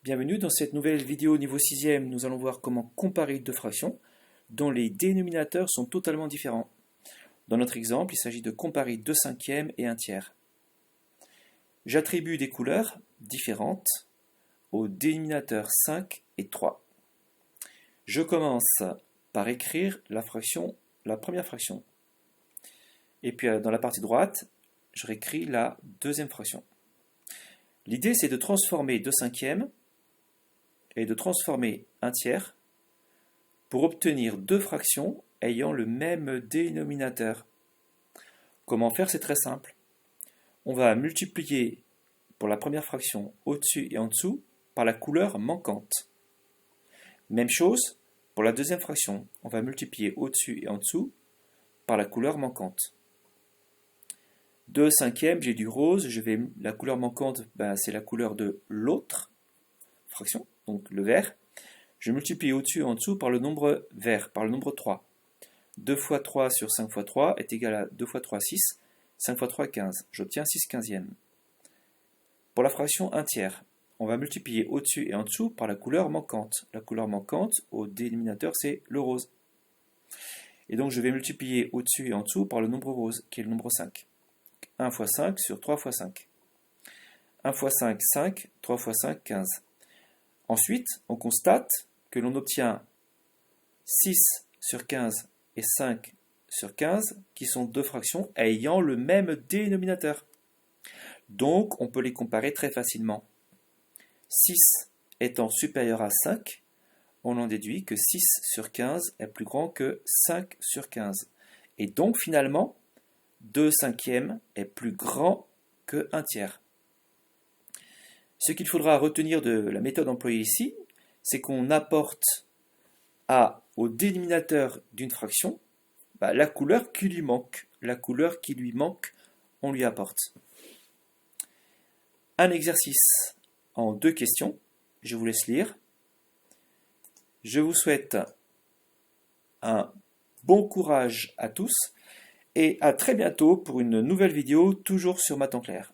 Bienvenue dans cette nouvelle vidéo niveau 6e. Nous allons voir comment comparer deux fractions dont les dénominateurs sont totalement différents. Dans notre exemple, il s'agit de comparer 2 cinquièmes et 1 tiers. J'attribue des couleurs différentes aux dénominateurs 5 et 3. Je commence par écrire la première fraction. Et puis dans la partie droite, je réécris la deuxième fraction. L'idée, c'est de transformer 2 cinquièmes et de transformer 1 tiers pour obtenir deux fractions ayant le même dénominateur. Comment faire? C'est très simple. On va multiplier pour la première fraction au-dessus et en dessous par la couleur manquante. Même chose pour la deuxième fraction. On va multiplier au-dessus et en dessous par la couleur manquante. 2 cinquièmes, j'ai du rose, la couleur manquante, c'est la couleur de l'autre fraction, donc le vert. Je multiplie au-dessus et en dessous par le nombre vert, par le nombre 3. 2 fois 3 sur 5 fois 3 est égal à 2 fois 3, 6, 5 fois 3, 15. J'obtiens 6 quinzièmes. Pour la fraction 1 tiers, on va multiplier au-dessus et en dessous par la couleur manquante. La couleur manquante, au dénominateur, c'est le rose. Et donc je vais multiplier au-dessus et en dessous par le nombre rose, qui est le nombre 5. 1 fois 5 sur 3 fois 5. 1 fois 5, 5, 3 fois 5, 15. Ensuite, on constate que l'on obtient 6 sur 15 et 5 sur 15, qui sont deux fractions ayant le même dénominateur. Donc, on peut les comparer très facilement. 6 étant supérieur à 5, on en déduit que 6 sur 15 est plus grand que 5 sur 15. Et donc, finalement, 2 cinquièmes est plus grand que 1 tiers. Ce qu'il faudra retenir de la méthode employée ici, c'est qu'on apporte au dénominateur d'une fraction la couleur qui lui manque. La couleur qui lui manque, on lui apporte. Un exercice en 2 questions. Je vous laisse lire. Je vous souhaite un bon courage à tous et à très bientôt pour une nouvelle vidéo, toujours sur Math en clair.